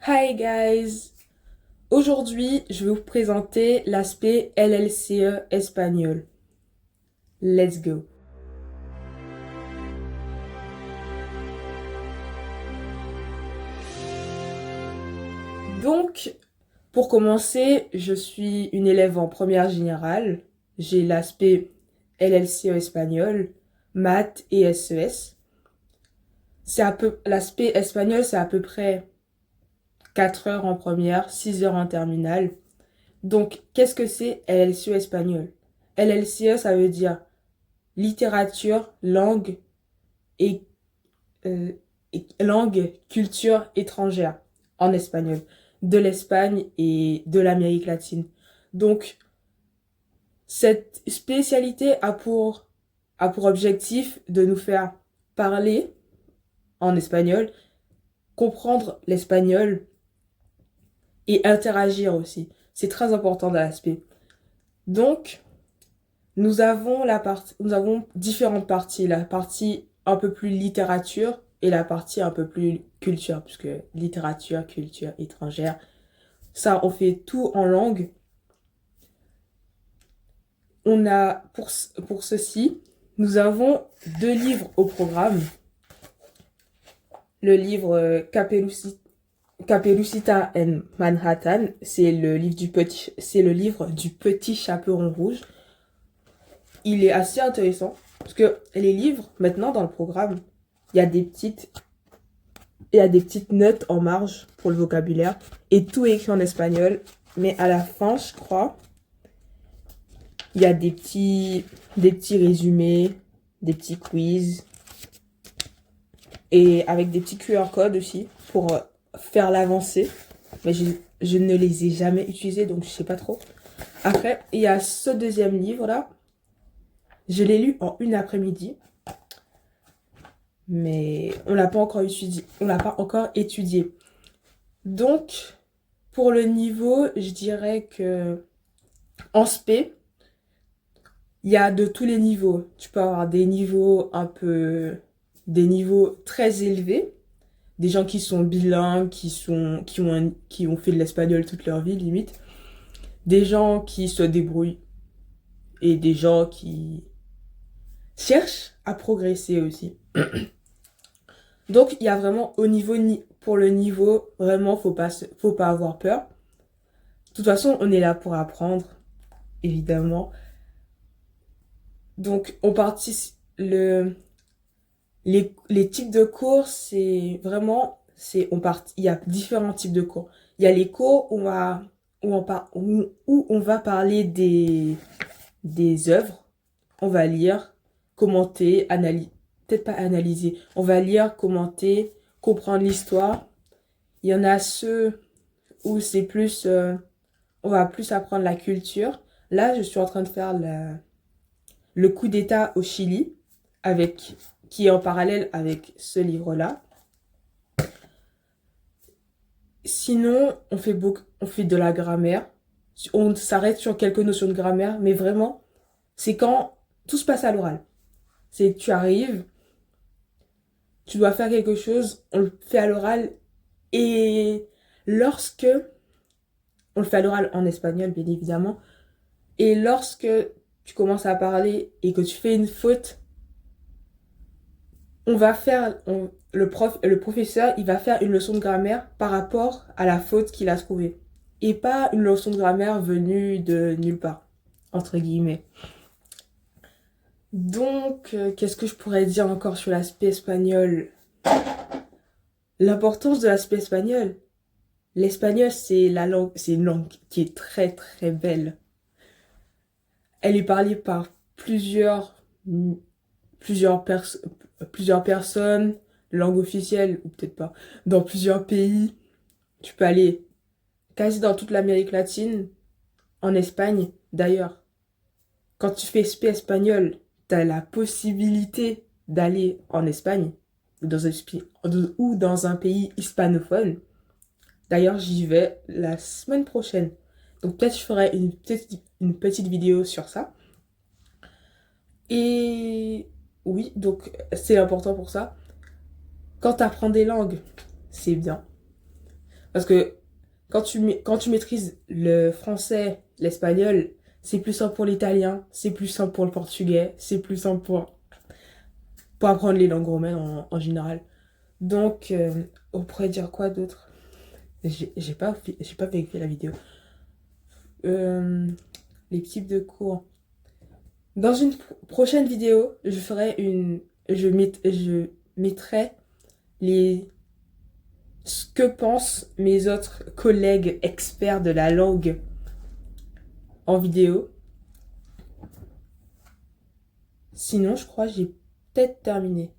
Hi guys! Aujourd'hui, je vais vous présenter l'aspect LLCE espagnol. Let's go! Donc, pour commencer, je suis une élève en première générale. J'ai l'aspect LLCE espagnol, maths et SES. L'aspect espagnol, c'est à peu près 4 heures en première, 6 heures en terminale. Donc, qu'est-ce que c'est LLCE espagnol? LLCE, ça veut dire littérature, et, euh, langue, culture étrangère en espagnol, de l'Espagne et de l'Amérique latine. Donc, cette spécialité a pour objectif de nous faire parler en espagnol, comprendre l'espagnol et interagir aussi. C'est très important dans l'aspect. Donc, nous avons différentes parties. La partie un peu plus littérature et la partie un peu plus culture, puisque littérature, culture étrangère, ça, on fait tout en langue. Pour ceci, nous avons deux livres au programme. Le livre Caperucita and Manhattan, c'est le livre du petit chaperon rouge. Il est assez intéressant parce que les livres, maintenant dans le programme, il y a des petites, il y a des petites notes en marge pour le vocabulaire et tout est écrit en espagnol. Mais à la fin, je crois, il y a des petits résumés, des petits quiz et avec des petits QR codes aussi pour faire l'avancée. Mais je ne les ai jamais utilisés donc je sais pas trop. Après, il y a ce deuxième livre là. Je l'ai lu en une après-midi. Mais on l'a pas encore étudié. On l'a pas encore étudié. Donc, pour le niveau, je dirais que en spé, il y a de tous les niveaux. Tu peux avoir des niveaux très élevés, des gens qui sont bilingues, qui ont fait de l'espagnol toute leur vie limite, des gens qui se débrouillent et des gens qui cherchent à progresser aussi. Donc, il y a vraiment pour le niveau, vraiment, faut pas avoir peur. De toute façon, on est là pour apprendre, évidemment. Donc, les types de cours, il y a différents types de cours. Il y a les cours où on va parler des œuvres. On va lire, commenter, peut-être pas analyser. On va lire, commenter, comprendre l'histoire. Il y en a ceux où on va plus apprendre la culture. Là, je suis en train de faire le coup d'État au Chili, qui est en parallèle avec ce livre-là. Sinon, on fait de la grammaire. On s'arrête sur quelques notions de grammaire, mais vraiment, c'est quand tout se passe à l'oral. C'est tu arrives, tu dois faire quelque chose, on le fait à l'oral, et lorsque, on le fait à l'oral en espagnol, bien évidemment, et lorsque tu commences à parler et que tu fais une faute, le professeur, il va faire une leçon de grammaire par rapport à la faute qu'il a trouvée. Et pas une leçon de grammaire venue de nulle part, entre guillemets. Donc, qu'est-ce que je pourrais dire encore sur l'aspect espagnol? L'importance de l'aspect espagnol. L'espagnol, c'est une langue qui est très très belle. Elle est parlée par plusieurs, pers- plusieurs personnes, langue officielle, ou peut-être pas, dans plusieurs pays. Tu peux aller quasi dans toute l'Amérique latine, en Espagne. D'ailleurs, quand tu fais SP espagnol, tu as la possibilité d'aller en Espagne ou dans un pays hispanophone. D'ailleurs, j'y vais la semaine prochaine. Donc peut-être je ferai une petite vidéo sur ça. Et oui, donc c'est important pour ça. Quand tu apprends des langues, c'est bien. Parce que quand tu maîtrises le français, l'espagnol, c'est plus simple pour l'italien, c'est plus simple pour le portugais, c'est plus simple pour apprendre les langues romaines en général. Donc, on pourrait dire quoi d'autre? J'ai pas vérifié la vidéo. Euh, les types de cours. Dans une prochaine vidéo, je mettrai les, ce que pensent mes autres collègues experts de la langue en vidéo. Sinon, je crois que j'ai peut-être terminé.